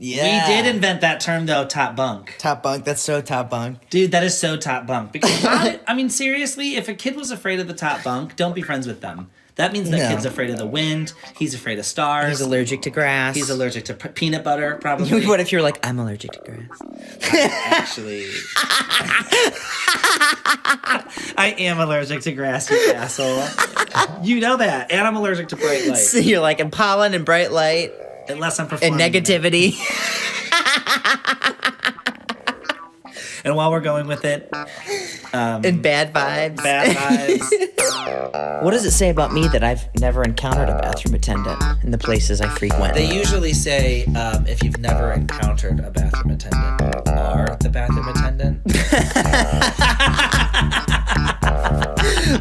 Yeah. We did invent that term, though, top bunk. Top bunk. That's so top bunk. Dude, that is so top bunk. Because, I mean, seriously, if a kid was afraid of the top bunk, don't be friends with them. That means that kid's afraid of the wind. He's afraid of stars. He's allergic to grass. He's allergic to peanut butter, probably. What if you're like, I'm allergic to grass? Actually, I am allergic to grass, you asshole. You know that. And I'm allergic to bright light. So you're like in pollen and bright light. Unless I'm performing. And negativity. And while we're going with it... and bad vibes. Bad vibes. What does it say about me that I've never encountered a bathroom attendant in the places I frequent? They usually say, if you've never encountered a bathroom attendant, you are the bathroom attendant.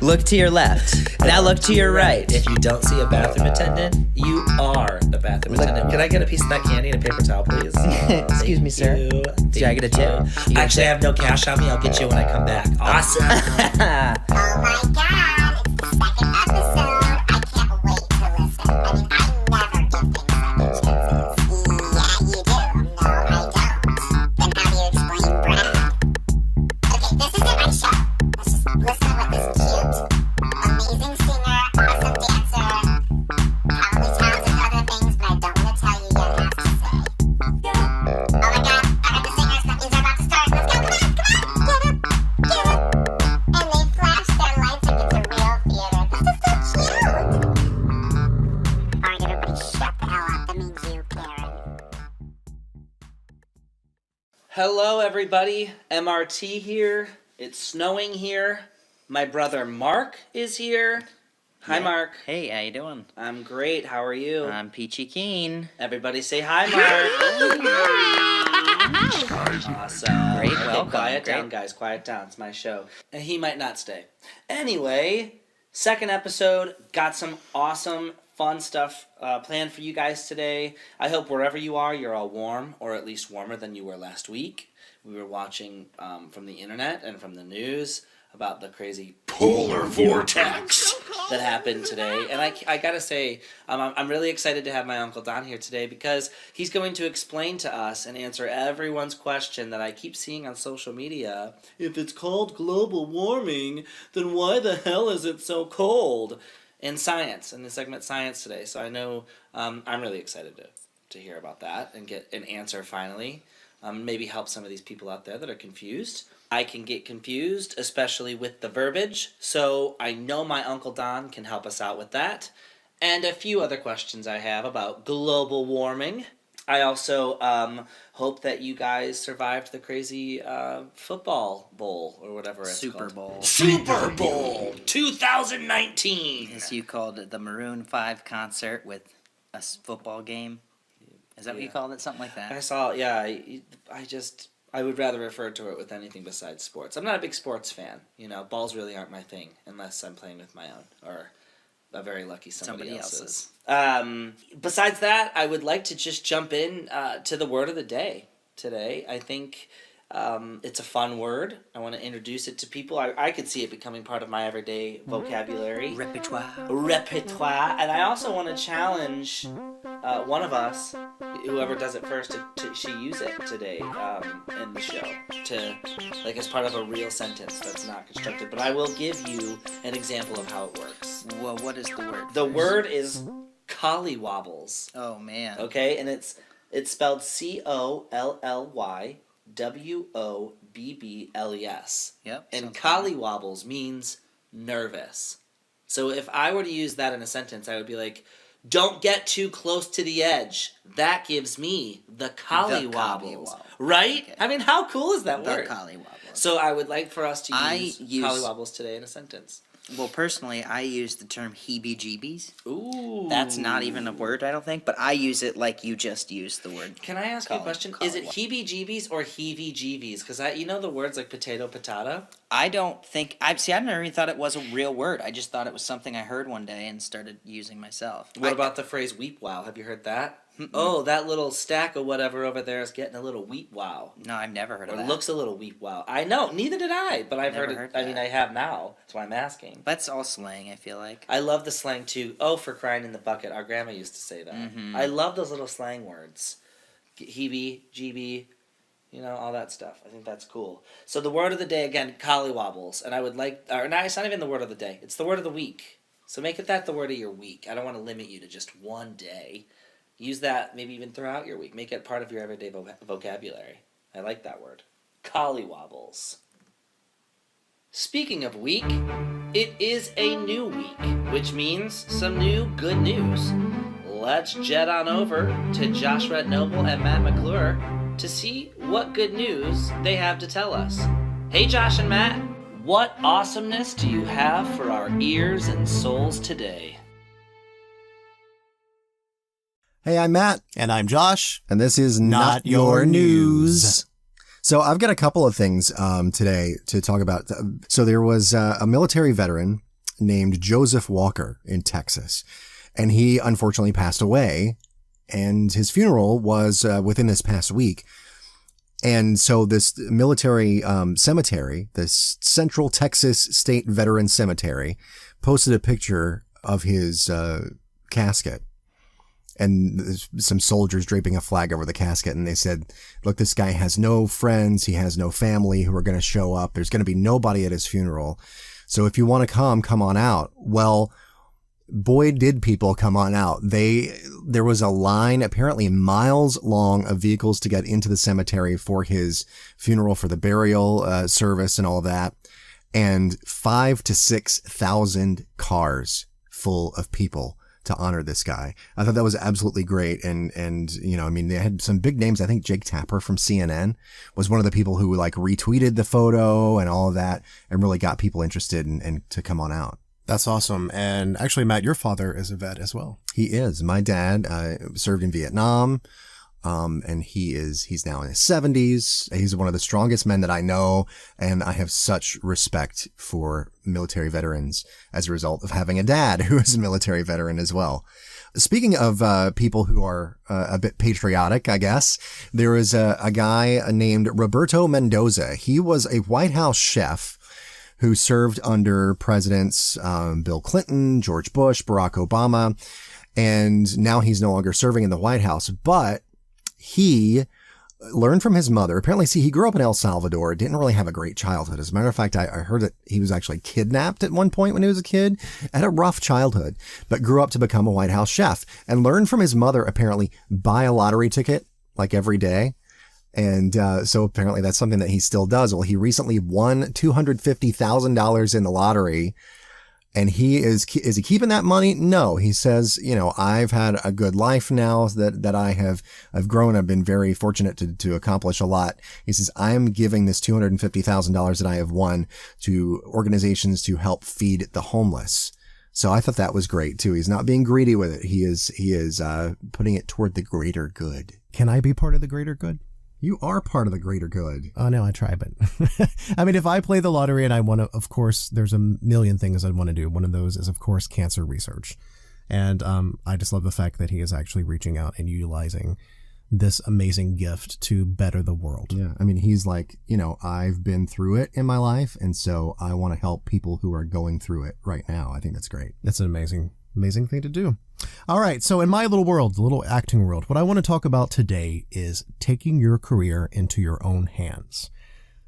Look to your left. Now look to your right. If you don't see a bathroom attendant, you are the bathroom attendant. Can I get a piece of that candy and a paper towel, please? Excuse me, sir. Do I get a tip? Actually, I have no cash on me. I'll get you when I come back. Awesome. Oh my God, it's the second episode. I can't wait to listen. I mean, I never give things second chances. Yeah, you do. No, I don't. Then how do you explain Brad? Okay, this isn't my show. Let's just listen to what this cute, amazing singer, awesome dancer, probably talented at other things, but I don't want to tell you yet has to say. Oh my God, I heard the singers. That means they're about to start. Let's go, come on, get up. And they flash their lights like it's a real theater. This is so cute. Alright, everybody, shut the hell up. That means you, Karen. Hello, everybody. MRT here. It's snowing here. My brother Mark is here. Hi, Mark. Hey, how you doing? I'm great. How are you? I'm Peachy Keen. Everybody say hi, Mark. Awesome. Great, Okay, welcome. Quiet down, Great. guys. Quiet down. It's my show. And he might not stay. Anyway, second episode. Got some awesome, fun stuff planned for you guys today. I hope wherever you are, you're all warm, or at least warmer than you were last week. We were watching from the internet and from the news about the crazy polar vortex that happened today. And I gotta say, I'm really excited to have my Uncle Don here today because he's going to explain to us and answer everyone's question that I keep seeing on social media. If it's called global warming, then why the hell is it so cold? In science, in the segment Science today. So I know I'm really excited to hear about that and get an answer finally. Maybe help some of these people out there that are confused. I can get confused, especially with the verbiage, so I know my Uncle Don can help us out with that. And a few other questions I have about global warming. I also hope that you guys survived the crazy football bowl, or whatever it's Super called. Bowl. Super Bowl 2019! As you called it, the Maroon 5 concert with a football game. Is that what you called it? Something like that? I saw, yeah, I would rather refer to it with anything besides sports. I'm not a big sports fan. You know, balls really aren't my thing unless I'm playing with my own or a very lucky somebody else's. Besides that, I would like to just jump in to the word of the day today. I think it's a fun word. I want to introduce it to people. I could see it becoming part of my everyday vocabulary. Repertoire. And I also want to challenge one of us, whoever does it first, to use it today in the show, like as part of a real sentence that's not constructed. But I will give you an example of how it works. Well, what is the word? The word is collywobbles. Oh, man. Okay, and it's spelled Collywobbles. Yep. And collywobbles means nervous. So if I were to use that in a sentence, I would be like, don't get too close to the edge. That gives me the collywobbles. Right? Okay. I mean, how cool is that The word? collywobbles. So I would like for us to use collywobbles today in a sentence. Well, personally, I use the term heebie-jeebies. Ooh. That's not even a word, I don't think, but I use it like you just used the word. Can I ask you a question? Is it heebie-jeebies or heebie-jeebies? Because you know the words like potato, patata? I don't think... I've never even thought it was a real word. I just thought it was something I heard one day and started using myself. What about the phrase weep wow? Have you heard that? Oh, that little stack of whatever over there is getting a little weep wow. No, I've never heard of that. Or looks a little weep wow. I know, neither did I, but I've heard it. I mean, I have now. That's why I'm asking. That's all slang, I feel like. I love the slang too. Oh, for crying in the bucket. Our grandma used to say that. Mm-hmm. I love those little slang words. heebie, jeebie, all that stuff. I think that's cool. So the word of the day, again, collywobbles. And I would like, or no, it's not even the word of the day. It's the word of the week. So make it that the word of your week. I don't want to limit you to just one day. Use that maybe even throughout your week. Make it part of your everyday vocabulary. I like that word. Collywobbles. Speaking of week, it is a new week, which means some new good news. Let's jet on over to Josh Red Noble and Matt McClure to see what good news they have to tell us. Hey Josh and Matt, what awesomeness do you have for our ears and souls today? Hey, I'm Matt. And I'm Josh. And this is Not Your News. So I've got a couple of things today to talk about. So there was a military veteran named Joseph Walker in Texas, and he unfortunately passed away, and his funeral was within this past week. And so this military cemetery, this Central Texas State Veteran Cemetery, posted a picture of his casket. And some soldiers draping a flag over the casket. And they said, look, this guy has no friends. He has no family who are going to show up. There's going to be nobody at his funeral. So if you want to come on out. Well, boy, did people come on out. There was a line apparently miles long of vehicles to get into the cemetery for his funeral, for the burial service and all of that. And 5,000 to 6,000 cars full of people to honor this guy. I thought that was absolutely great. And, they had some big names. I think Jake Tapper from CNN was one of the people who retweeted the photo and all of that and really got people interested and to come on out. That's awesome. And actually, Matt, your father is a vet as well. He is. My dad served in Vietnam. And he's now in his 70s. He's one of the strongest men that I know. And I have such respect for military veterans as a result of having a dad who is a military veteran as well. Speaking of people who are a bit patriotic, I guess, there is a guy named Roberto Mendoza. He was a White House chef who served under Presidents Bill Clinton, George Bush, Barack Obama, and now he's no longer serving in the White House. But he learned from his mother. Apparently, he grew up in El Salvador, didn't really have a great childhood. As a matter of fact, I heard that he was actually kidnapped at one point when he was a kid, had a rough childhood, but grew up to become a White House chef and learned from his mother, apparently, buy a lottery ticket every day. And so apparently that's something that he still does. Well, he recently won $250,000 in the lottery. And is he keeping that money? No, he says, I've had a good life now that I've grown. I've been very fortunate to accomplish a lot. He says, I'm giving this $250,000 that I have won to organizations to help feed the homeless. So I thought that was great too. He's not being greedy with it. He is putting it toward the greater good. Can I be part of the greater good? You are part of the greater good. Oh, no, I try, but I mean, if I play the lottery and I want to, of course, there's a million things I'd want to do. One of those is, of course, cancer research. And I just love the fact that he is actually reaching out and utilizing this amazing gift to better the world. Yeah. I mean, he's like, I've been through it in my life. And so I want to help people who are going through it right now. I think that's great. That's an amazing thing to do. All right. So in my little world, the little acting world, what I want to talk about today is taking your career into your own hands.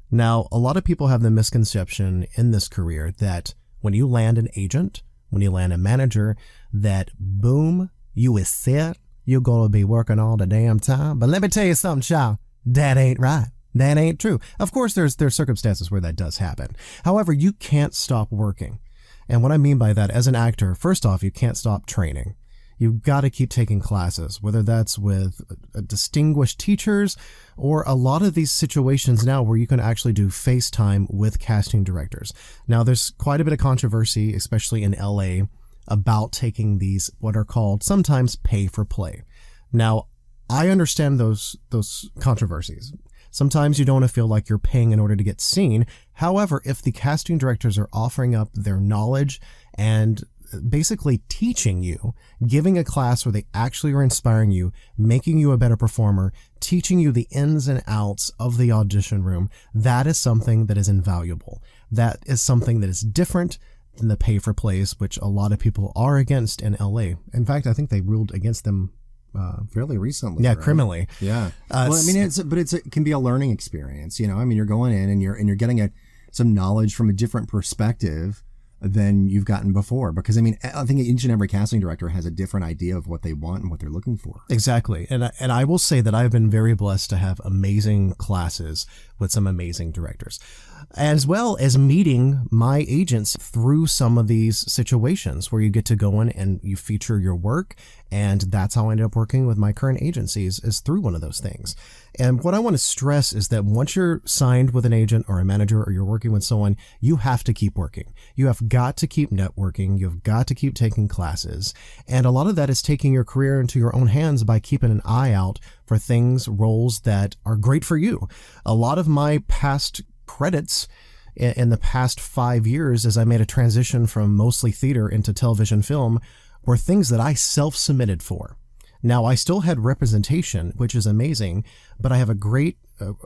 Now, a lot of people have the misconception in this career that when you land an agent, when you land a manager, that boom, you is set. You're going to be working all the damn time. But let me tell you something, child. That ain't right. That ain't true. Of course, there's circumstances where that does happen. However, you can't stop working. And what I mean by that, as an actor, first off, you can't stop training. You've got to keep taking classes, whether that's with distinguished teachers or a lot of these situations now where you can actually do FaceTime with casting directors. Now, there's quite a bit of controversy, especially in LA, about taking these, what are called sometimes pay for play. Now, I understand those controversies. Sometimes you don't want to feel like you're paying in order to get seen. However, if the casting directors are offering up their knowledge and basically teaching you, giving a class where they actually are inspiring you, making you a better performer, teaching you the ins and outs of the audition room, that is something that is invaluable. That is something that is different than the pay for plays, which a lot of people are against in LA. In fact, I think they ruled against them fairly recently. Yeah, right? criminally. Yeah. Well, I mean, it can be a learning experience. You know, I mean, you're going in and you're getting some knowledge from a different perspective than you've gotten before. Because I mean, I think each and every casting director has a different idea of what they want and what they're looking for. Exactly. And I will say that I've been very blessed to have amazing classes with some amazing directors, as well as meeting my agents through some of these situations where you get to go in and you feature your work. And that's how I ended up working with my current agencies, is through one of those things. And what I want to stress is that once you're signed with an agent or a manager, or you're working with someone, you have to keep working. You have got to keep networking. You've got to keep taking classes. And a lot of that is taking your career into your own hands by keeping an eye out for things, roles that are great for you. A lot of my past credits in the past 5 years, as I made a transition from mostly theater into television film, were things that I self-submitted for. Now, I still had representation, which is amazing, but I have a great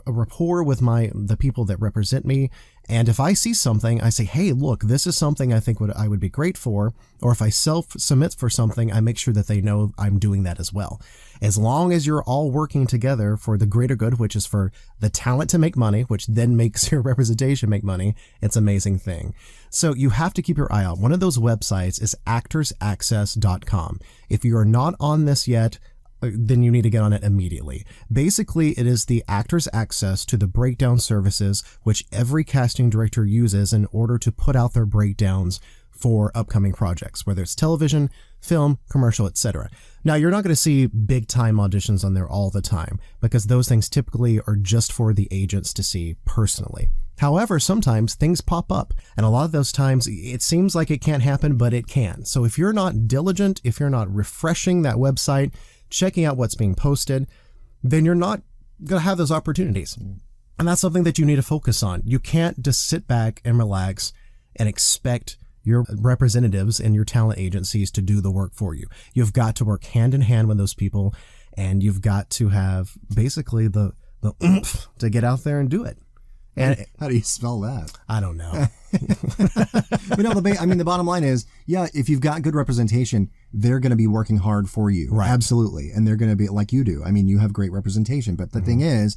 rapport with the people that represent me. And if I see something, I say, hey, look, this is something I think I would be great for. Or if I self-submit for something, I make sure that they know I'm doing that as well. As long as you're all working together for the greater good, which is for the talent to make money, which then makes your representation make money, it's an amazing thing. So you have to keep your eye out. One of those websites is actorsaccess.com. If you are not on this yet, then you need to get on it immediately. Basically, it is the actor's access to the breakdown services which every casting director uses in order to put out their breakdowns for upcoming projects, whether it's television, film, commercial, etc. Now, you're not going to see big time auditions on there all the time, because those things typically are just for the agents to see personally. However, sometimes things pop up, and a lot of those times it seems like it can't happen, but it can. So if you're not diligent, if you're not refreshing that website, checking out what's being posted, then you're not going to have those opportunities. And that's something that you need to focus on. You can't just sit back and relax and expect your representatives and your talent agencies to do the work for you. You've got to work hand in hand with those people, and you've got to have basically the oomph to get out there and do it. And how do you spell that? I don't know. But no, the bottom line is, yeah, if you've got good representation, they're going to be working hard for you. Right. Absolutely. And they're going to be like you do. I mean, you have great representation, but the thing is,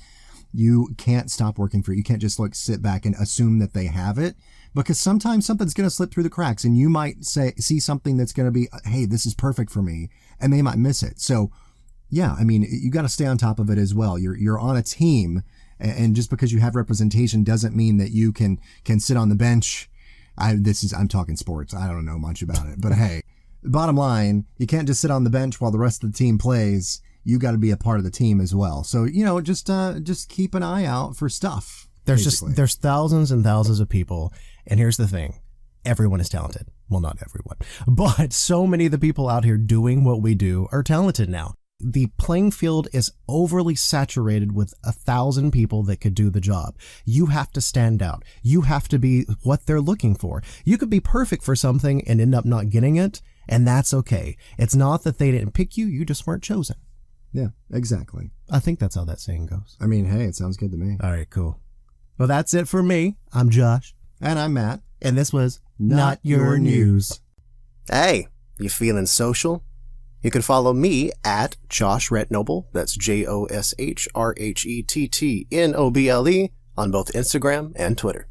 you can't stop working for it. You can't just sit back and assume that they have it, because sometimes something's going to slip through the cracks, and you might see something that's going to be, hey, this is perfect for me, and they might miss it. So yeah, I mean, you got to stay on top of it as well. You're on a team. And just because you have representation doesn't mean that you can sit on the bench. I'm talking sports. I don't know much about it, but hey, bottom line, you can't just sit on the bench while the rest of the team plays. You got to be a part of the team as well. So, just keep an eye out for stuff. There's thousands and thousands of people. And here's the thing. Everyone is talented. Well, not everyone, but so many of the people out here doing what we do are talented now. The playing field is overly saturated with 1,000 people that could do the job. You have to stand out. You have to be what they're looking for. You could be perfect for something and end up not getting it, and that's okay. It's not that they didn't pick you, you just weren't chosen. Yeah, exactly. I think that's how that saying goes. I mean, hey, it sounds good to me. All right, cool. Well, that's it for me. I'm Josh. And I'm Matt. And this was Not Your News. Hey, you feeling social? You can follow me at Josh Retnoble, that's JoshRhettetnoble, on both Instagram and Twitter.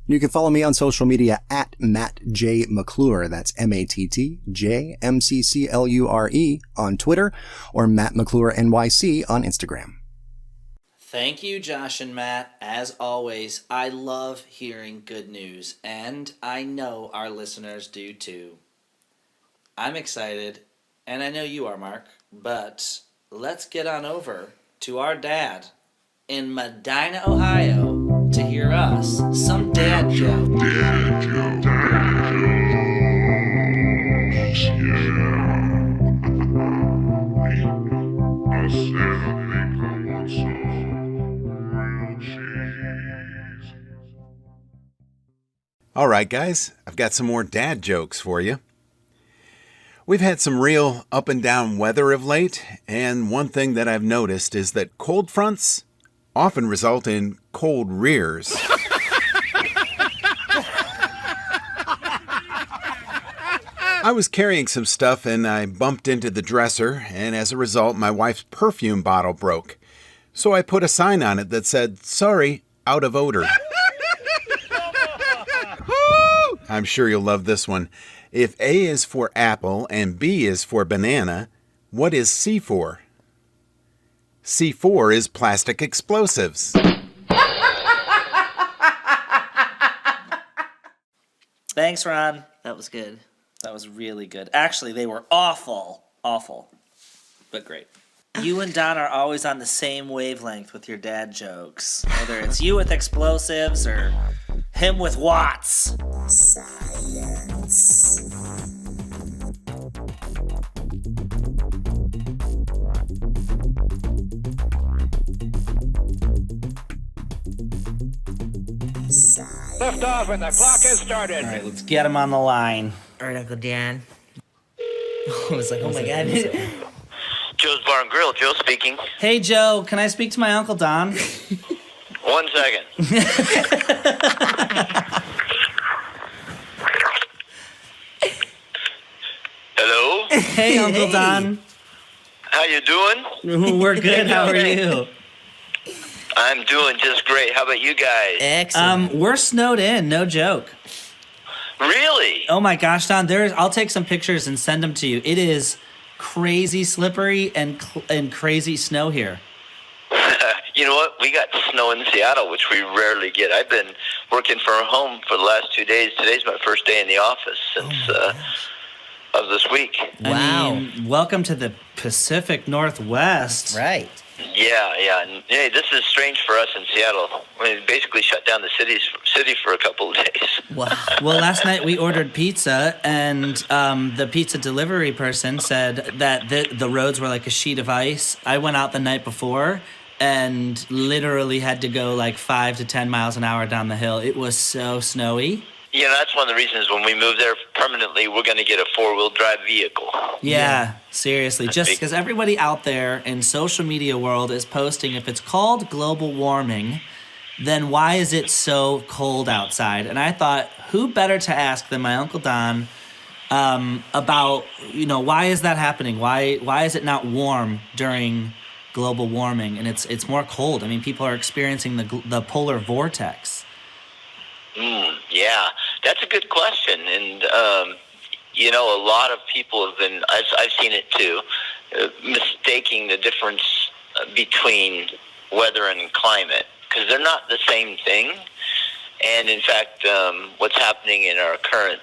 You can follow me on social media at Matt J. McClure, that's MattJMCCLure on Twitter, or Matt McClure NYC on Instagram. Thank you, Josh and Matt. As always, I love hearing good news, and I know our listeners do too. I'm excited, and I know you are, Mark, but let's get on over to our dad in Medina, Ohio, to hear us some dad jokes. All right, guys, I've got some more dad jokes for you. We've had some real up and down weather of late, and one thing that I've noticed is that cold fronts often result in cold rears. I was carrying some stuff and I bumped into the dresser, and as a result, my wife's perfume bottle broke. So I put a sign on it that said, "Sorry, out of odor." I'm sure you'll love this one. If A is for apple and B is for banana, what is C for? C4 is plastic explosives. Thanks, Ron. That was good. That was really good. Actually, they were awful, but great. You and Don are always on the same wavelength with your dad jokes. Whether it's you with explosives or him with watts. Lift off and the clock has started. All right, let's get him on the line. All right, Uncle Dan. I was like, oh my God. Joe's Bar and Grill. Joe speaking. Hey, Joe, can I speak to my Uncle Don? 1 second. Hello? Hey, Uncle Don. How you doing? We're good. How are you? I'm doing just great. How about you guys? Excellent. We're snowed in, no joke. Really? Oh my gosh, Don, I'll take some pictures and send them to you. It is crazy slippery and crazy snow here. You know what? We got snow in Seattle, which we rarely get. I've been working from home for the last 2 days. Today's my first day in the office since of this week. Wow. I mean, welcome to the Pacific Northwest. Right. Yeah. And, hey, this is strange for us in Seattle. We basically shut down the city for a couple of days. Wow. Well, last night we ordered pizza, and the pizza delivery person said that the roads were like a sheet of ice. I went out the night before and literally had to go like 5 to 10 miles an hour down the hill. It was so snowy. You know, that's one of the reasons when we move there permanently, we're going to get a 4-wheel drive vehicle. Yeah, seriously. Just because everybody out there in social media world is posting, if it's called global warming, then why is it so cold outside? And I thought, who better to ask than my Uncle Don about, why is that happening? Why is it not warm during global warming? And it's more cold. I mean, people are experiencing the polar vortex. Yeah, that's a good question. And, a lot of people have been, I've seen it too, mistaking the difference between weather and climate, because they're not the same thing. And in fact, what's happening in our current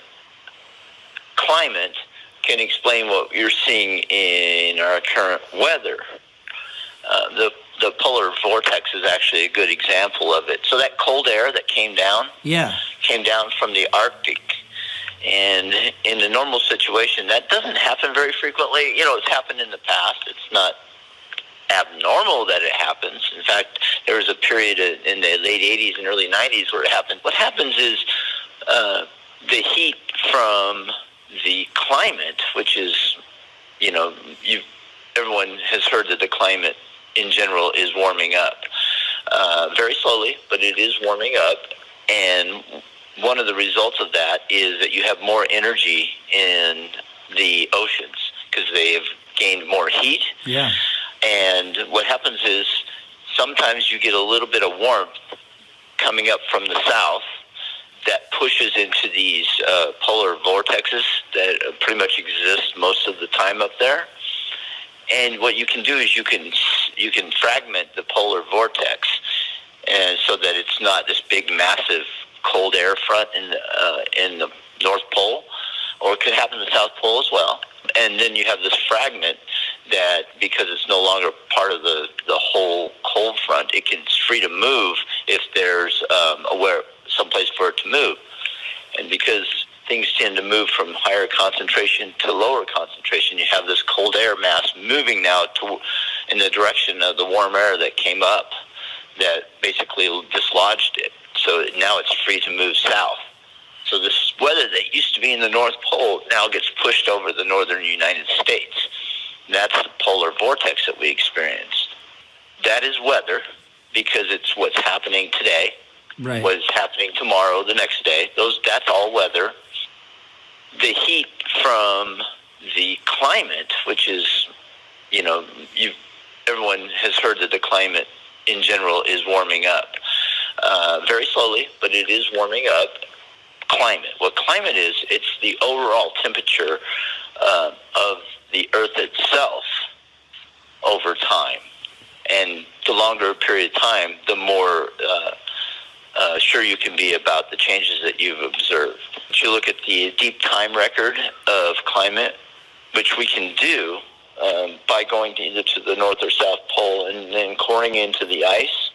climate can explain what you're seeing in our current weather. The polar vortex is actually a good example of it. So that cold air that came down from the Arctic. And in a normal situation, that doesn't happen very frequently. It's happened in the past. It's not abnormal that it happens. In fact, there was a period in the late 80s and early 90s where it happened. What happens is the heat from the climate, which is, everyone has heard that the climate in general is warming up very slowly, but it is warming up. And one of the results of that is that you have more energy in the oceans because they have gained more heat. Yeah. And what happens is sometimes you get a little bit of warmth coming up from the south that pushes into these polar vortexes that pretty much exist most of the time up there. And what you can do is you can fragment the polar vortex, and so that it's not this big, massive cold air front in the North Pole, or it could happen in the South Pole as well. And then you have this fragment that, because it's no longer part of the whole cold front, it's free to move if there's someplace for it to move. And because things tend to move from higher concentration to lower concentration, you have this cold air mass moving now in the direction of the warm air that came up that basically dislodged it. So now it's free to move south. So this weather that used to be in the North Pole now gets pushed over the northern United States. And that's the polar vortex that we experienced. That is weather because it's what's happening today, Right. what's happening tomorrow, the next day. That's all weather. The heat from the climate, which is, everyone has heard that the climate in general is warming up very slowly, but it is warming up. Climate. What climate is, it's the overall temperature of the Earth itself over time. And the longer a period of time, the more sure you can be about the changes that you've observed. If you look at the deep time record of climate, which we can do by going either to the North or South Pole and then coring into the ice,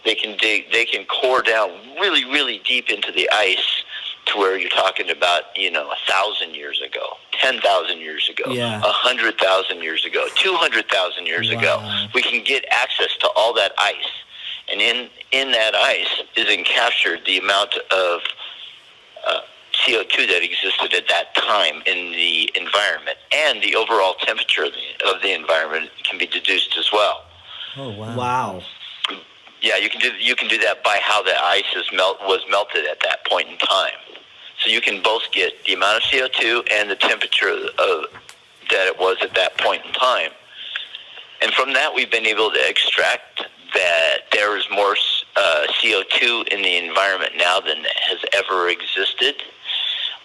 they can core down really, really deep into the ice to where you're talking about, 1,000 years ago, 10,000 years ago, 100,000 years ago, 200,000 years ago. We can get access to all that ice. And in that ice is encaptured the amount of CO2 that existed at that time in the environment, and the overall temperature of the environment can be deduced as well. Oh, wow. Wow. Yeah, you can do that by how the ice was melted at that point in time. So you can both get the amount of CO2 and the temperature that it was at that point in time. And from that, we've been able to extract that there is more CO2 in the environment now than has ever existed.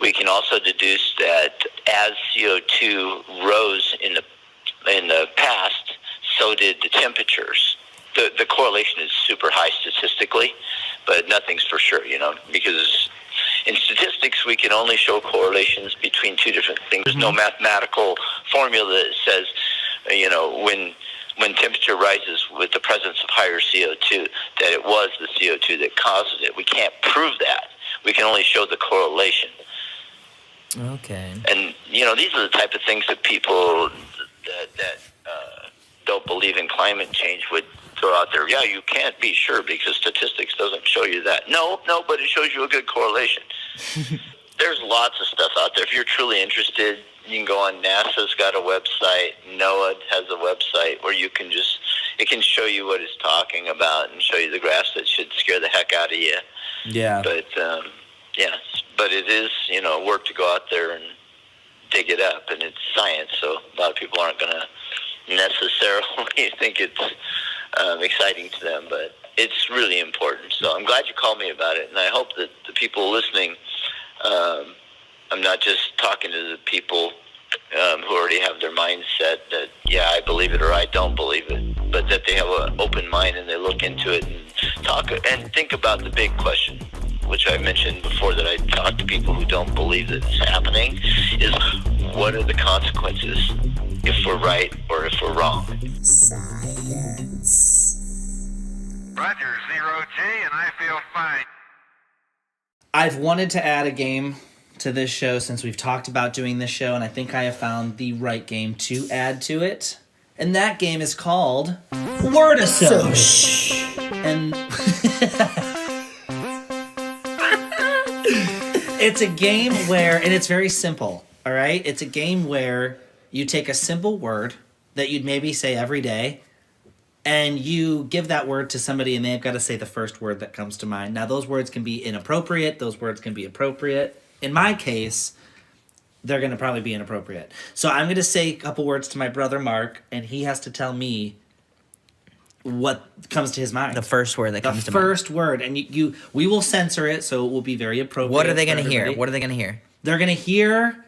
We can also deduce that as CO2 rose in the past, so did the temperatures. The correlation is super high statistically, but nothing's for sure, because in statistics we can only show correlations between two different things. There's no mathematical formula that says, when temperature rises with the presence of higher CO2, that it was the CO2 that causes it. We can't prove that. We can only show the correlation. Okay. And, these are the type of things that people that don't believe in climate change would throw out there. Yeah, you can't be sure because statistics doesn't show you that. No, but it shows you a good correlation. There's lots of stuff out there. If you're truly interested, you can go on. NASA's got a website. NOAA has a website where it can show you what it's talking about and show you the graphs that should scare the heck out of you. Yeah. But, but it is, work to go out there and dig it up, and it's science, so a lot of people aren't going to necessarily think it's exciting to them, but it's really important. So I'm glad you called me about it, and I hope that the people listening, I'm not just talking to the people who already have their mindset that, yeah, I believe it or I don't believe it, but that they have an open mind and they look into it and talk and think about the big question, which I mentioned before that I talk to people who don't believe that it's happening, is what are the consequences if we're right or if we're wrong? Roger, 0G, and I feel fine. I've wanted to add a game to this show since we've talked about doing this show, and I think I have found the right game to add to it. And that game is called Word Assoc. And it's a game where, and it's very simple, all right? It's a game where you take a simple word that you'd maybe say every day, and you give that word to somebody, and they've got to say the first word that comes to mind. Now, those words can be inappropriate. Those words can be appropriate. In my case, they're going to probably be inappropriate. So I'm going to say a couple words to my brother, Mark, and he has to tell me what comes to his mind. The first word that comes to mind. The first word. And we will censor it, so it will be very appropriate. What are they going to hear? What are they going to hear? They're going to hear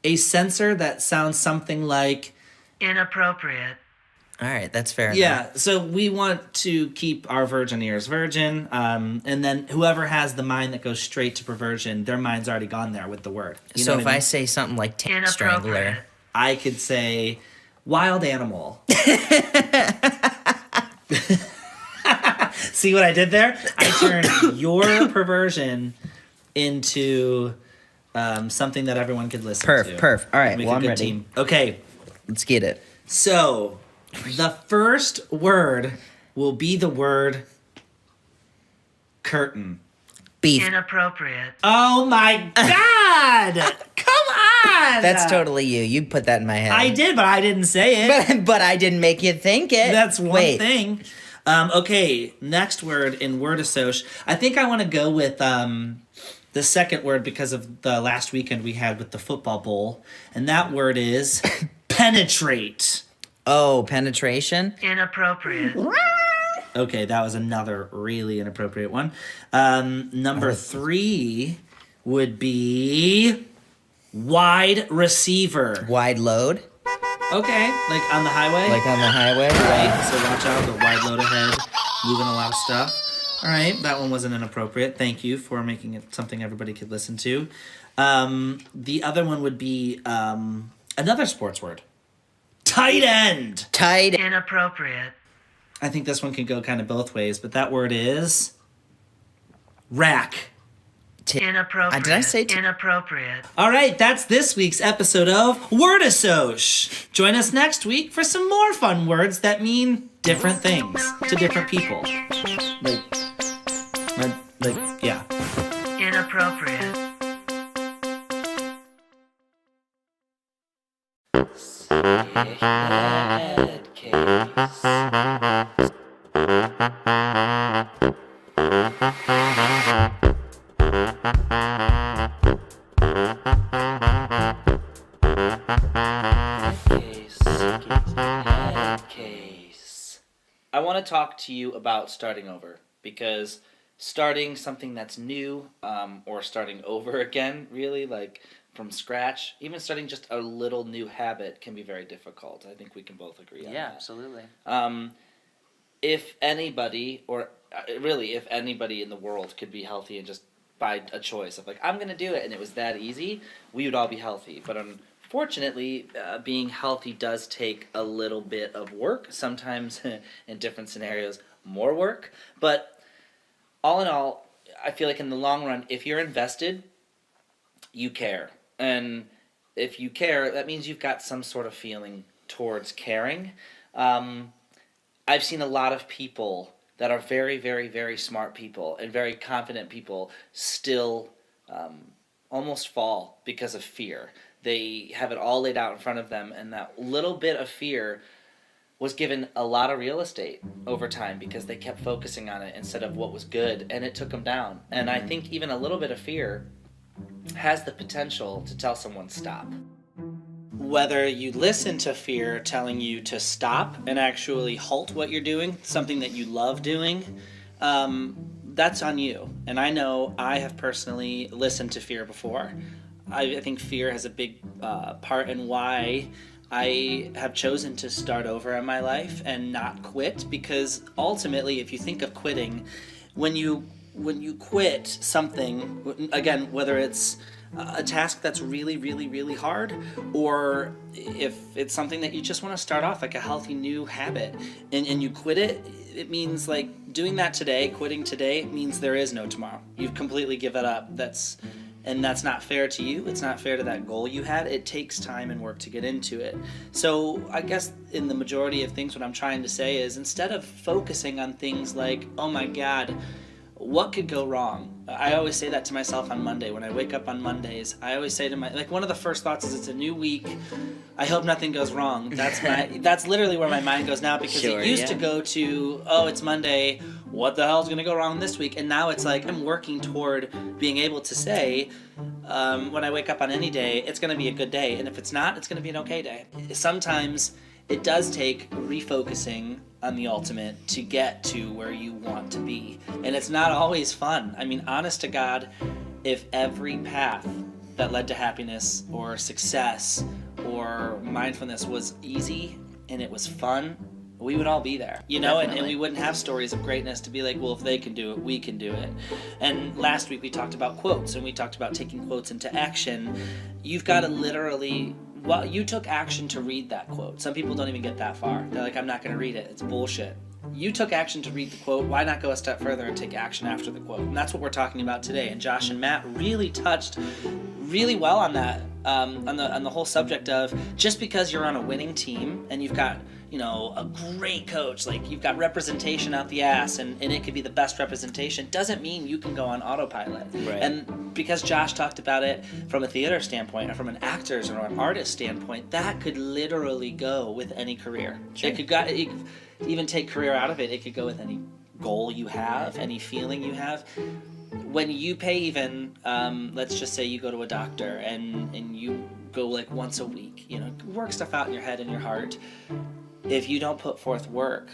a censor that sounds something like inappropriate. All right, that's fair Yeah, enough. so we want to keep our virgin ears virgin, and then whoever has the mind that goes straight to perversion, their mind's already gone there with the word. You know So what if I I mean? say something like strangler, I could say wild animal. See what I did there? I turned your perversion into something that everyone could listen to. Perf. All right, Make well, a I'm good ready. team. Okay, Let's get it. so the first word will be the word curtain. Beef. Inappropriate. Oh my God! Come on! That's totally you. You put that in my head. I did, but I didn't say it. But I didn't make you think it. That's one Wait. thing. Okay, next word in Word Assoc. I think I want to go with the second word because of the last weekend we had with the football bowl, and that word is penetrate. Oh, penetration? Inappropriate. Okay, that was another really inappropriate one. Number 3 would be wide receiver. Wide load? Okay, like on the highway? Like on the highway? Right, so watch out, the wide load ahead, moving a lot of stuff. All right, that one wasn't inappropriate. Thank you for making it something everybody could listen to. The other one would be another sports word. Tight end. Tight. Inappropriate. I think this one can go kind of both ways, but that word is rack. Inappropriate. Did I say inappropriate? All right, that's this week's episode of Word Assoc. Join us next week for some more fun words that mean different things to different people. Like, yeah. Inappropriate. Head case. I want to talk to you about starting over, because starting something that's new, or starting over again, really, like from scratch, even starting just a little new habit can be very difficult. I think we can both agree on that. Yeah, absolutely. If anybody, or really if anybody in the world could be healthy and just by a choice of like, I'm going to do it, and it was that easy, we would all be healthy. But unfortunately, being healthy does take a little bit of work, sometimes in different scenarios, more work. But all in all, I feel like in the long run, if you're invested, you care. And if you care, that means you've got some sort of feeling towards caring. I've seen a lot of people that are very, very, very smart people and very confident people still almost fall because of fear. They have it all laid out in front of them, and that little bit of fear was given a lot of real estate over time because they kept focusing on it instead of what was good, and it took them down. And I think even a little bit of fear has the potential to tell someone stop. Whether you listen to fear telling you to stop and actually halt what you're doing, something that you love doing, that's on you. And I know I have personally listened to fear before. I think fear has a big part in why I have chosen to start over in my life and not quit, because ultimately, if you think of quitting, when you quit something, again, whether it's a task that's really, really, really hard, or if it's something that you just want to start off, like a healthy new habit, and you quit it, it means like doing that today, quitting today, means there is no tomorrow. You've completely given up. That's not fair to you. It's not fair to that goal you had. It takes time and work to get into it. So I guess in the majority of things, what I'm trying to say is, instead of focusing on things like, oh my God, what could go wrong? I always say that to myself on Monday. When I wake up on Mondays, I always say to one of the first thoughts is, it's a new week. I hope nothing goes wrong. That's literally where my mind goes now, because it used to go to, oh, it's Monday. What the hell is going to go wrong this week? And now it's like, I'm working toward being able to say, when I wake up on any day, it's going to be a good day. And if it's not, it's going to be an okay day. Sometimes it does take refocusing on the ultimate to get to where you want to be. And it's not always fun. I mean, honest to God, if every path that led to happiness or success or mindfulness was easy and it was fun, we would all be there, you know, and we wouldn't have stories of greatness to be like, well, if they can do it, we can do it. And last week we talked about quotes, and we talked about taking quotes into action. You've got to literally, well, you took action to read that quote. Some people don't even get that far. They're like, I'm not going to read it. It's bullshit. You took action to read the quote. Why not go a step further and take action after the quote? And that's what we're talking about today. And Josh and Matt really touched really well on that, on the whole subject of, just because you're on a winning team and you've got, you know, a great coach, like you've got representation out the ass, and it could be the best representation, doesn't mean you can go on autopilot. Right. And because Josh talked about it from a theater standpoint, or from an actor's or an artist standpoint, that could literally go with any career. Sure. It could even take career out of it. It could go with any goal you have, any feeling you have. when you pay even, let's just say you go to a doctor and you go like once a week, you know, work stuff out in your head and your heart. If you don't put forth work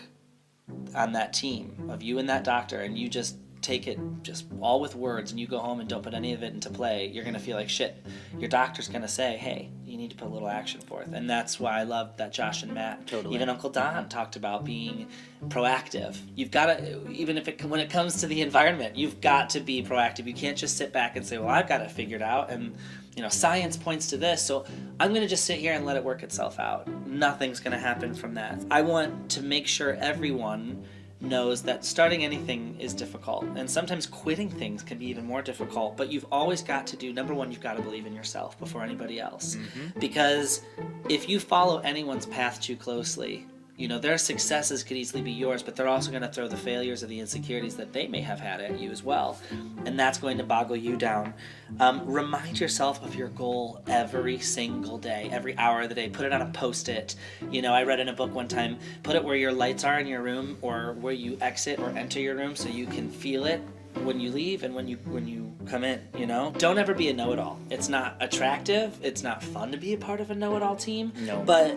on that team of you and that doctor, and you just take it just all with words, and you go home and don't put any of it into play, you're going to feel like shit. Your doctor's going to say, hey, you need to put a little action forth. And that's why I love that Josh and Matt, Totally. even Uncle Don talked about being proactive. You've got to, even if when it comes to the environment, you've got to be proactive. You can't just sit back and say, well, I've got it figured out, and you know, science points to this, so I'm going to just sit here and let it work itself out. Nothing's going to happen from that. I want to make sure everyone knows that starting anything is difficult, and sometimes quitting things can be even more difficult, but you've always got to do, number one, you've got to believe in yourself before anybody else. Because if you follow anyone's path too closely, you know, their successes could easily be yours, but they're also going to throw the failures or the insecurities that they may have had at you as well. And that's going to boggle you down. Remind yourself of your goal every single day, every hour of the day. Put it on a Post-it. You know, I read in a book one time, put it where your lights are in your room or where you exit or enter your room so you can feel it when you leave and when you come in, you know? Don't ever be a know-it-all. It's not attractive. It's not fun to be a part of a know-it-all team. No. But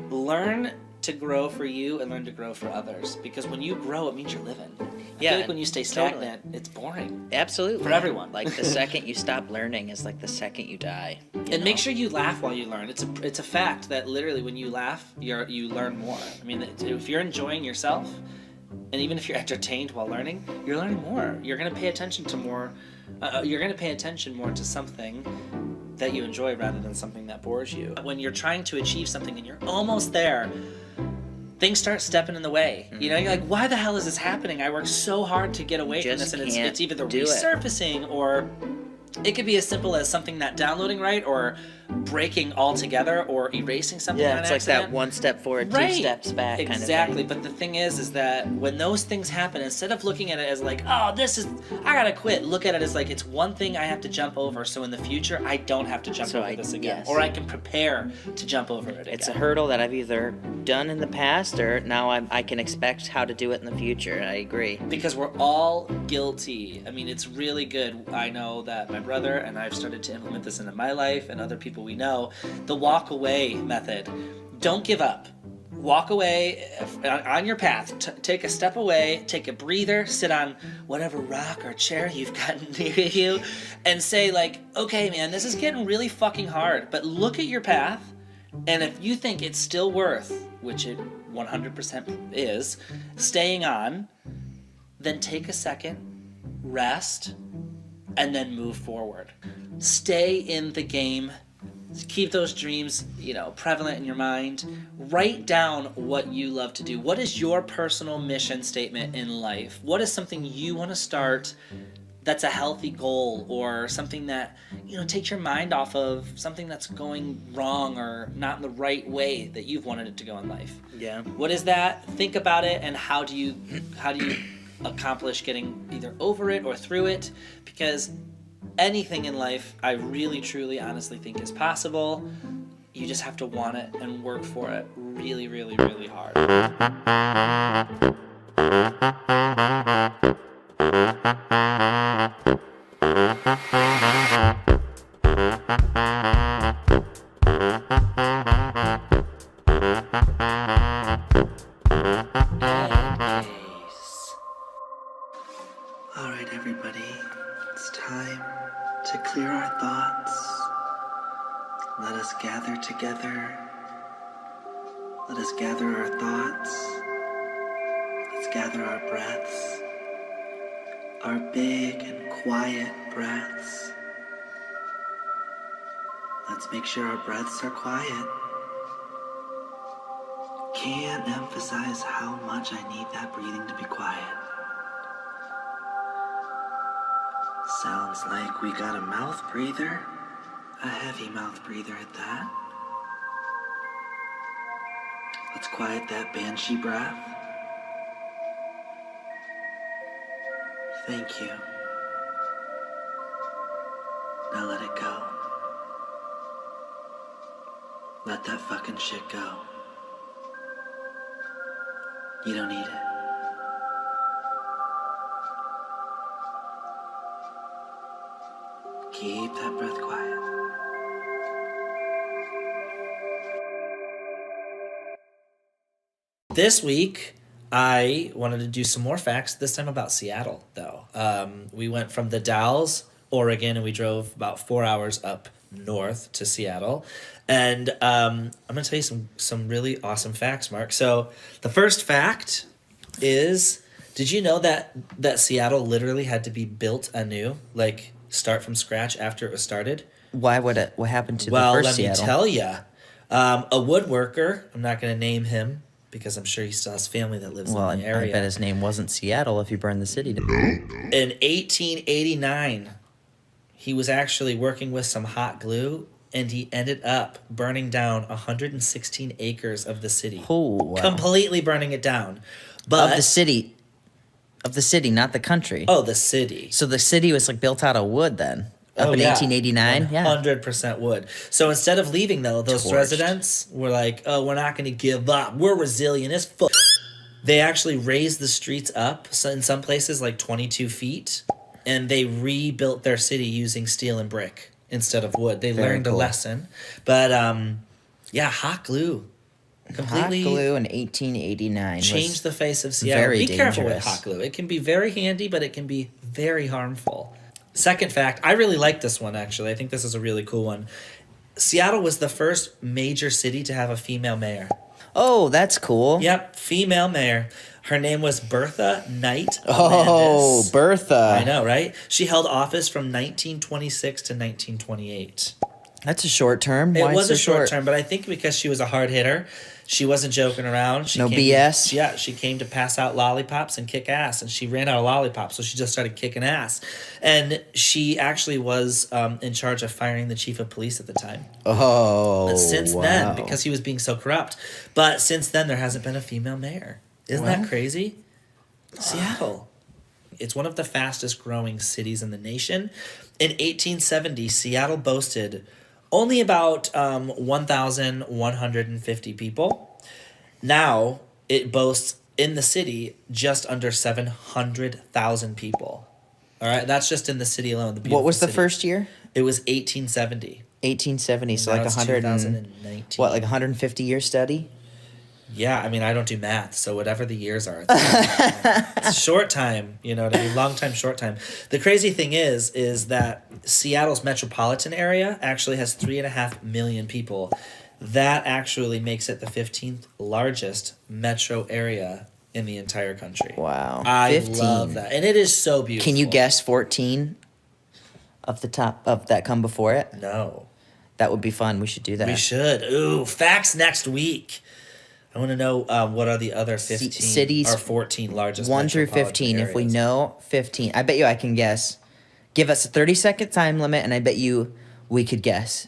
learn to grow for you and learn to grow for others, because when you grow, it means you're living. I feel like when you stay stagnant, it's boring. Absolutely. For everyone. Like the second you stop learning is like the second you die. You know? Make sure you laugh while you learn. It's a fact that literally when you laugh, you learn more. I mean, if you're enjoying yourself, and even if you're entertained while learning, you're learning more. You're going to pay attention to more. You're going to pay attention more to something that you enjoy rather than something that bores you. When you're trying to achieve something and you're almost there, things start stepping in the way. You know, you're like, why the hell is this happening? I worked so hard to get away from this, and it's either the resurfacing or it could be as simple as something not downloading right, or breaking altogether, or erasing something on it's accident. like that one step forward, two steps back kind of thing. Exactly, but the thing is that when those things happen, instead of looking at it as like, oh, I gotta quit, look at it as like, it's one thing I have to jump over, so in the future, I don't have to jump over this again. Yes. Or I can prepare to jump over it again. It's a hurdle that I've either done in the past, or now I can expect how to do it in the future. I agree. Because we're all guilty. I mean, it's really good. I know that my brother and I've started to implement this into my life and other people we know. The walk away method. Don't give up. Walk away on your path. Take a step away, take a breather, sit on whatever rock or chair you've got near you, and say like, okay, man, this is getting really fucking hard, but look at your path, and if you think it's still worth, which it 100% is, staying on, then take a second, rest, and then move forward. Stay in the game. Keep those dreams, prevalent in your mind. Write down what you love to do. What is your personal mission statement in life? What is something you want to start that's a healthy goal, or something that, takes your mind off of something that's going wrong or not in the right way that you've wanted it to go in life? Yeah. What is that? Think about it, and how do you accomplish getting either over it or through it? Because anything in life, I really, truly, honestly think is possible. You just have to want it and work for it really, really, really hard. All right, everybody, it's time to clear our thoughts. Let us gather together. Let us gather our thoughts. Let's gather our breaths. Our big and quiet breaths. Let's make sure our breaths are quiet. Can't emphasize how much I need that breathing to be quiet. Sounds like we got a mouth breather. A heavy mouth breather at that. Let's quiet that banshee breath. Thank you. Now let it go. Let that fucking shit go. You don't need it. Keep that breath quiet. This week, I wanted to do some more facts, this time about Seattle, though. We went from the Dalles, Oregon, and we drove about 4 hours up north to Seattle. And I'm going to tell you some really awesome facts, Mark. So the first fact is, did you know that Seattle literally had to be built anew, like start from scratch after it was started? Why would it? What happened to the Well, first let me Seattle? tell you. A woodworker, I'm not going to name him because I'm sure he still has family that lives Well, in the I area. bet his name wasn't Seattle if he burned the city down. In 1889, he was actually working with some hot glue, and he ended up burning down 116 acres of the city. Oh, wow. Completely burning it down. But Of the city, not the country. Oh, the city. So the city was like built out of wood then, up in yeah. 1889. Yeah. 100% wood. So instead of leaving, though, those Torched. residents were like, oh, we're not going to give up. We're resilient as fuck. They actually raised the streets up, so in some places like 22 feet, and they rebuilt their city using steel and brick instead of wood. They Very learned a cool. lesson. But, yeah, hot glue. Completely Hot glue in 1889 changed the face of Seattle. very Be careful with dangerous. hot glue. It can be very handy, but it can be very harmful. Second fact, I really like this one, actually. I think this is a really cool one. Seattle was the first major city to have a female mayor. Oh, that's cool. Yep, female mayor. Her name was Bertha Knight. Oh, Landis. Bertha. I know, right? She held office from 1926 to 1928. That's a short term. It Why was so a short term, but I think because she was a hard hitter, she wasn't joking around. She No came BS? Yeah, she came to pass out lollipops and kick ass, and she ran out of lollipops, so she just started kicking ass. And she actually was in charge of firing the chief of police at the time. Oh, Since wow. then, because he was being so corrupt. But since then, there hasn't been a female mayor. Isn't that crazy? Seattle. It's one of the fastest growing cities in the nation. In 1870, Seattle boasted only about 1,150 people. Now, it boasts in the city just under 700,000 people. All right, that's just in the city alone. What was the city. first year? It was 1870. 1870. So Now like it's 100 and 2019. what, like 150 year study? Yeah, I mean, I don't do math, so whatever the years are, it's short time, you know what I mean? Long time, short time. The crazy thing is that Seattle's metropolitan area actually has 3.5 million people. That actually makes it the 15th largest metro area in the entire country. Wow. I 15. love that. And it is so beautiful. Can you guess 14 of the top of that come before it? No. That would be fun. We should do that. We should. Ooh, facts next week. I want to know what are the other 15 cities or 14 largest 1 through metropolitan 15. If we areas. know 15, I bet you I can guess. Give us a 30-second time limit, and I bet you we could guess.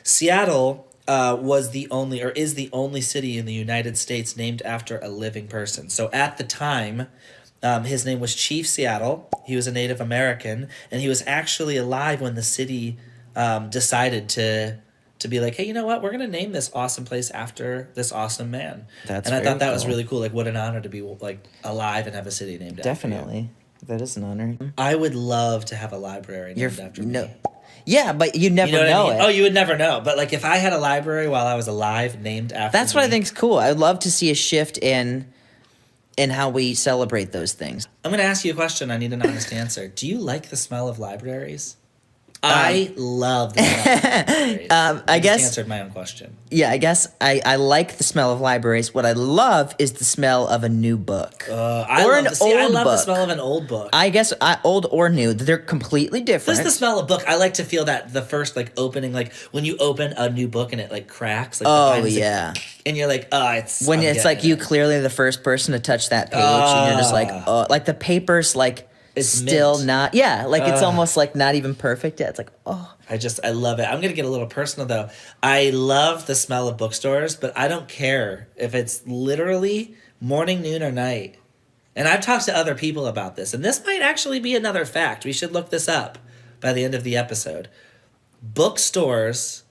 Seattle was the only, or is the only city in the United States named after a living person. So at the time, his name was Chief Seattle. He was a Native American, and he was actually alive when the city decided to be like, hey, you know what? We're going to name this awesome place after this awesome man. That's and I very thought that was cool. really cool. Like, what an honor to be like alive and have a city named after you. Definitely. That is an honor. I would love to have a library named after me. Yeah, but you never You know what know I mean? it. Oh, you would never know. But like if I had a library while I was alive named after That's what I me, think is cool. I'd love to see a shift in how we celebrate those things. I'm going to ask you a question. I need an honest answer. Do you like the smell of libraries? I love the smell of libraries. I guess- just answered my own question. Yeah, I guess I like the smell of libraries. What I love is the smell of a new book. I Or love an the, see, I old love the book. smell of an old book. I guess old or new. They're completely different. Just the smell of book. I like to feel that the first like opening, like when you open a new book and it like cracks. Like the Oh, bind is, like, yeah. and you're like, oh, it's When I'm it's like getting you it. clearly the first person to touch that page, and you're just like, oh, like the paper's like It's still mint. not, yeah, like it's almost like not even perfect yet. It's like, oh, I love it. I'm going to get a little personal though. I love the smell of bookstores, but I don't care if it's literally morning, noon, or night. And I've talked to other people about this, and this might actually be another fact. We should look this up by the end of the episode. Bookstores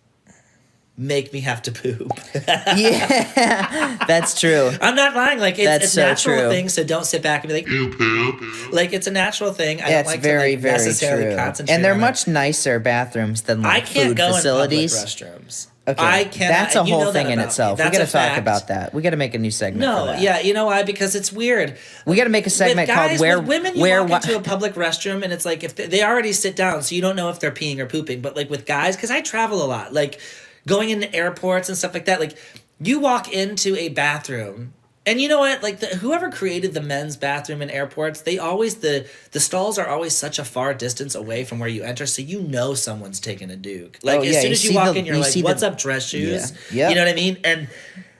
make me have to poop. Yeah, that's true. I'm not lying. Like That's it's so natural true. thing. So don't sit back and be like, you poop. Like it's a natural thing. I Yeah, don't it's like very, to like very necessarily true. concentrate. And they're on much nicer bathrooms than I like can't food go facilities. in public restrooms. Okay, I cannot. that's a you whole know that thing in about me. itself. We That's got a to talk fact. about that. We got to make a new segment. for No, that. yeah, you know why? Because it's weird. We got to make a segment with guys, called "Where with women, you Where walk into a public restroom and it's like if they already sit down, so you don't know if they're peeing or pooping. But like with guys, because I travel a lot, like going into airports and stuff like that, like you walk into a bathroom. And you know what? Like whoever created the men's bathroom in airports, they always the stalls are always such a far distance away from where you enter, so you know someone's taking a duke. Like as soon as you walk in, you're like, "What's up, dress shoes?" Yeah. You know what I mean? And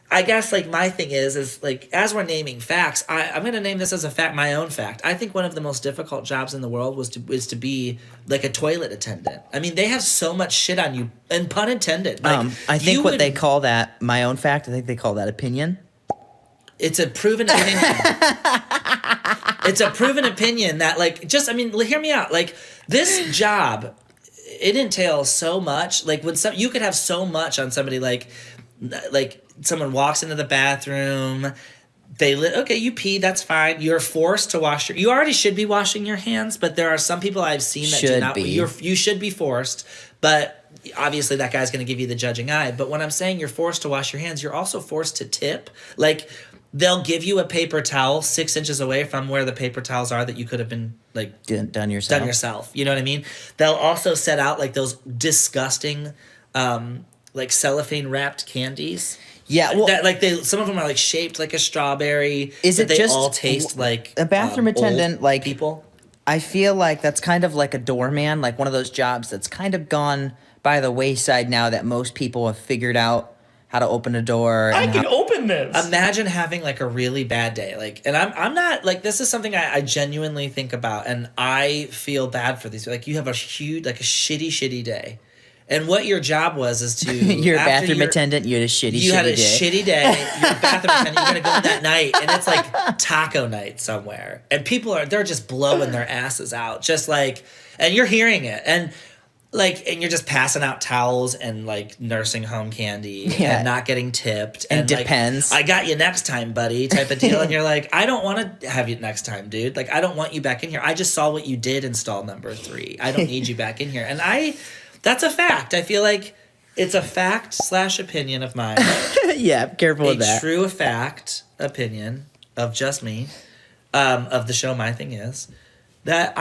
I guess like my thing is like as we're naming facts, I'm gonna name this as a fact, my own fact. I think one of the most difficult jobs in the world is to be like a toilet attendant. I mean, they have so much shit on you, and pun intended. Like, I think what they call that, my own fact, I think they call that opinion. It's a proven opinion. It's a proven opinion that, like, just, I mean, hear me out. Like, this job, it entails so much. Like, when you could have so much on somebody, like someone walks into the bathroom, okay, you pee, that's fine. You're forced to wash you already should be washing your hands, but there are some people I've seen that do not. You should be forced, but obviously that guy's going to give you the judging eye. But when I'm saying you're forced to wash your hands, you're also forced to tip. Like, they'll give you a paper towel 6 inches away from where the paper towels are that you could have been like done yourself. You know what I mean? They'll also set out like those disgusting, like cellophane wrapped candies. Yeah, well, that, like some of them are like shaped like a strawberry. Is it they just all taste like a bathroom attendant? Old like people. I feel like that's kind of like a doorman, like one of those jobs that's kind of gone by the wayside now that most people have figured out how to open a door. I can open this. Imagine having like a really bad day. Like, and I'm not like, this is something I genuinely think about, and I feel bad for these. Like, you have a huge, like a shitty day. And what your job was is to you're a bathroom attendant. You had a shitty day. You had a shitty day. You're a bathroom attendant. You're gonna go in that night, and it's like taco night somewhere, and they're just blowing their asses out, just like, and you're hearing it, and you're just passing out towels and like nursing home candy and not getting tipped. And like, depends. I got you next time, buddy, type of deal. And you're like, I don't want to have you next time, dude. Like, I don't want you back in here. I just saw what you did in stall number 3. I don't need you back in here. And that's a fact. I feel like it's a fact/opinion of mine. Yeah, careful with that. A true fact opinion of just me, of the show My Thing Is, that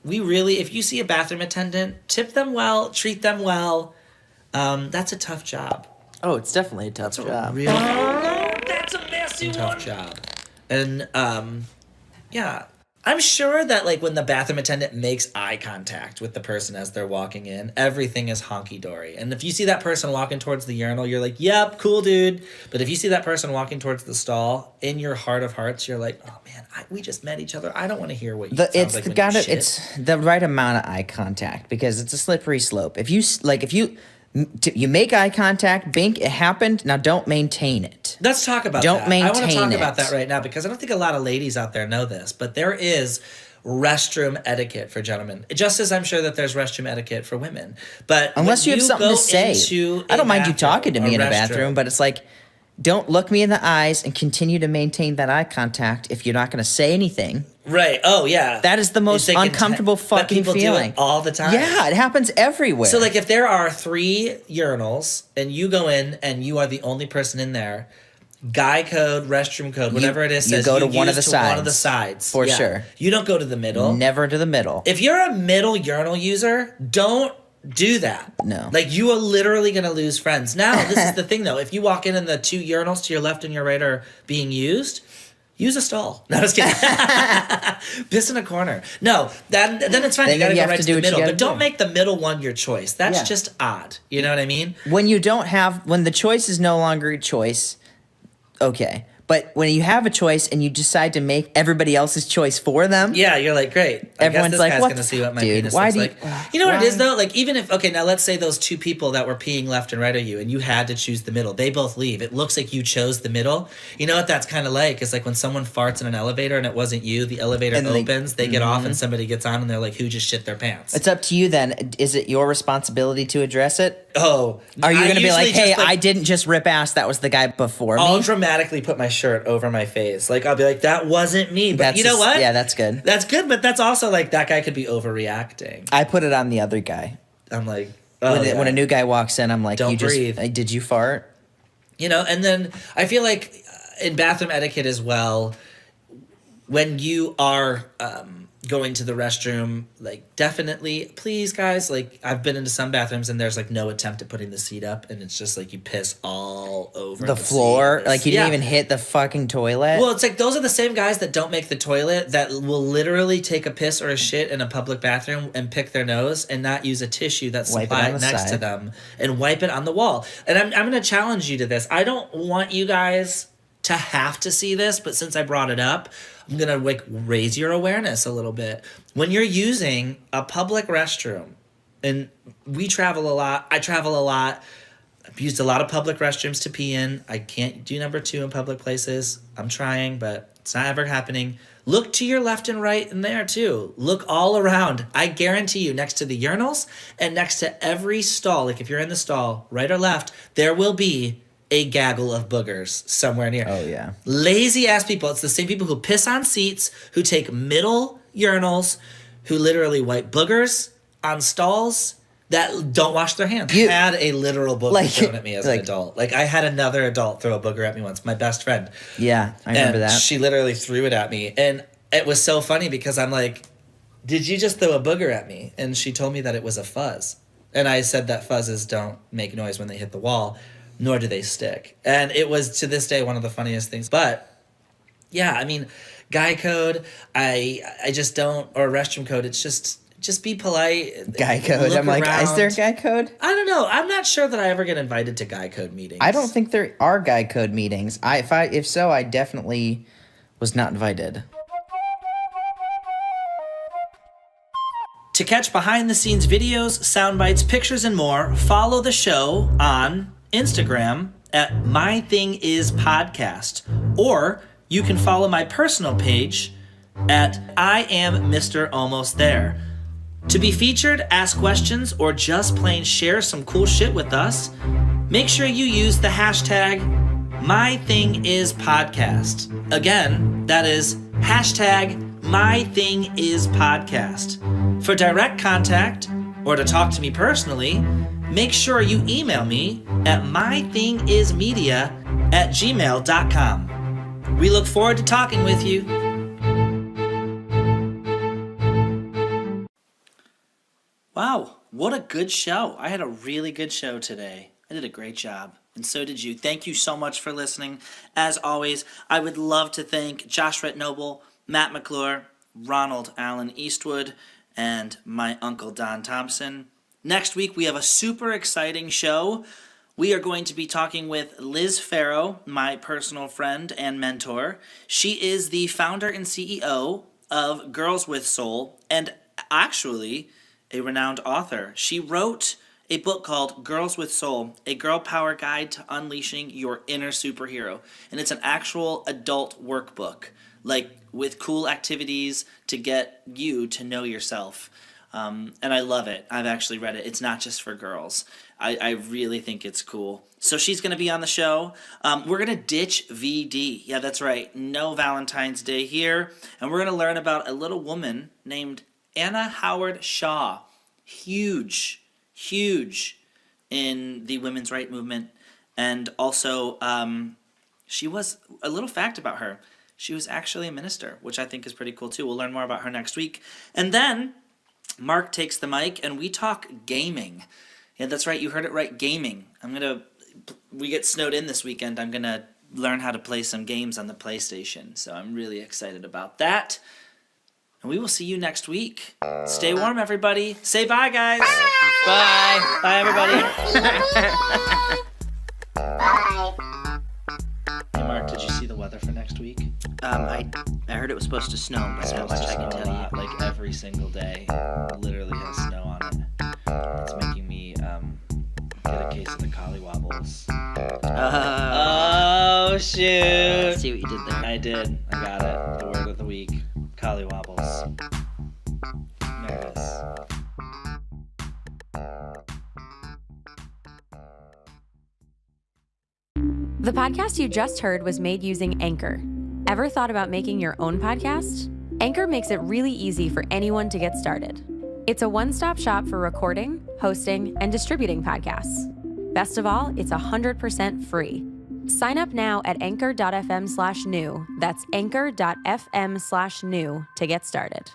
we really, if you see a bathroom attendant, tip them well, treat them well. That's a tough job. Oh, it's definitely a tough job. Really, that's a messy tough job. And yeah, I'm sure that like when the bathroom attendant makes eye contact with the person as they're walking in, everything is honky dory. And if you see that person walking towards the urinal, you're like, "Yep, cool, dude." But if you see that person walking towards the stall, in your heart of hearts, you're like, "Oh man, we just met each other. I don't want to hear what you sound like when you shit." It's the right amount of eye contact because it's a slippery slope. If you make eye contact, bink, it happened. Now don't maintain it. Let's talk about that. I want to talk about that right now because I don't think a lot of ladies out there know this, but there is restroom etiquette for gentlemen, just as I'm sure that there's restroom etiquette for women. But unless you have something to say, I don't mind you talking to me in a bathroom, but it's like, don't look me in the eyes and continue to maintain that eye contact if you're not going to say anything. Right. Oh, yeah. That is the most uncomfortable fucking feeling. People do it all the time. Yeah, it happens everywhere. So, like, if there are 3 urinals and you go in and you are the only person in there, guy code, restroom code, whatever it is, says you go to one of the sides. One of the sides. For sure. You don't go to the middle. Never to the middle. If you're a middle urinal user, don't do that. No. Like, you are literally going to lose friends. Now, this is the thing, though. If you walk in and the 2 urinals to your left and your right are being used, use a stall. No, I was kidding. Piss in a corner. No, then it's fine. You got to go right to the middle. But don't make the middle one your choice. That's just odd. You know what I mean? When the choice is no longer a choice, okay. But when you have a choice and you decide to make everybody else's choice for them, yeah, you're like, great. Everyone's this like, guy's "What going to see what my dude, penis why looks do you, like." You know what it is though? Like, even if now let's say those 2 people that were peeing left and right of you, and you had to choose the middle. They both leave. It looks like you chose the middle. You know what that's kind of like? It's like when someone farts in an elevator and it wasn't you. The elevator opens, they get off, and somebody gets on, and they're like, "Who just shit their pants?" It's up to you then. Is it your responsibility to address it? Oh. Are you going to be like, usually hey, just, I didn't just rip ass, that was the guy before me? I'll dramatically put my shirt over my face. Like, I'll be like, that wasn't me. But you know what? Yeah, that's good. That's good, but that's also like, that guy could be overreacting. I put it on the other guy. I'm like, when a new guy walks in, I'm like, Don't breathe. Did you fart? You know, and then I feel like in bathroom etiquette as well, when you are going to the restroom, like, definitely, please, guys, like, I've been into some bathrooms and there's like no attempt at putting the seat up, and it's just like you piss all over the floor. Like, you didn't yeah. even hit the fucking toilet. Well, it's like those are the same guys that don't make the toilet, that will literally take a piss or a shit in a public bathroom and pick their nose and not use a tissue that's supplied next to them and wipe it on the wall. And I'm going to challenge you to this. I don't want you guys to have to see this, but since I brought it up, I'm going to like raise your awareness a little bit. When you're using a public restroom, and we travel a lot, I travel a lot, I've used a lot of public restrooms to pee in. I can't do number 2 in public places. I'm trying, but it's not ever happening. Look to your left and right in there too. Look all around. I guarantee you, next to the urinals and next to every stall, like if you're in the stall, right or left, there will be a gaggle of boogers somewhere near. Oh, yeah. Lazy ass people. It's the same people who piss on seats, who take middle urinals, who literally wipe boogers on stalls, that don't wash their hands. I had a literal booger thrown at me as an adult. Like, I had another adult throw a booger at me once, my best friend. Yeah, I remember that. She literally threw it at me. And it was so funny because I'm like, did you just throw a booger at me? And she told me that it was a fuzz. And I said that fuzzes don't make noise when they hit the wall, nor do they stick. And it was, to this day, one of the funniest things. But, yeah, I mean, guy code, I just don't, or restroom code, it's just be polite. Guy code. I'm like, is there a guy code? I don't know. I'm not sure that I ever get invited to guy code meetings. I don't think there are guy code meetings. If so, I definitely was not invited. To catch behind-the-scenes videos, sound bites, pictures, and more, follow the show on Instagram at MyThingIsPodcast. Or you can follow my personal page at I am Mr. Almost There. To be featured, ask questions, or just plain share some cool shit with us, make sure you use the hashtag MyThingIsPodcast. Again, that is hashtag MyThingIsPodcast. For direct contact, or to talk to me personally, make sure you email me at mythingismedia@gmail.com. We look forward to talking with you. Wow, what a good show. I had a really good show today. I did a great job, and so did you. Thank you so much for listening. As always, I would love to thank Josh Rhett Noble, Matt McClure, Ronald Allen Eastwood, and my Uncle Don Thompson. Next week, we have a super exciting show. We are going to be talking with Liz Farrow, my personal friend and mentor. She is the founder and CEO of Girls with Soul, and actually a renowned author. She wrote a book called Girls with Soul, a girl power guide to unleashing your inner superhero. And it's an actual adult workbook, like with cool activities to get you to know yourself. And I love it. I've actually read it. It's not just for girls. I really think it's cool. So she's going to be on the show. We're going to ditch VD. Yeah, that's right. No Valentine's Day here. And we're going to learn about a little woman named Anna Howard Shaw. Huge in the women's rights movement. And also, she was, a little fact about her, she was actually a minister, which I think is pretty cool too. We'll learn more about her next week. And then Mark takes the mic and we talk gaming. Yeah, that's right. You heard it right. Gaming. We get snowed in this weekend. I'm going to learn how to play some games on the PlayStation. So I'm really excited about that. And we will see you next week. Stay warm, everybody. Say bye, guys. Bye. Bye, everybody. Bye. Hey, Mark, did you see the weather for next week? I heard it was supposed to snow, but not much I can tell you. Like every single day, literally has snow on it. It's making me get a case of the collywobbles. Oh shoot! See what you did there. I did. I got it. The word of the week: collywobbles. Nervous. The podcast you just heard was made using Anchor. Ever thought about making your own podcast? Anchor makes it really easy for anyone to get started. It's a one-stop shop for recording, hosting, and distributing podcasts. Best of all, it's 100% free. Sign up now at anchor.fm/new. That's anchor.fm/new to get started.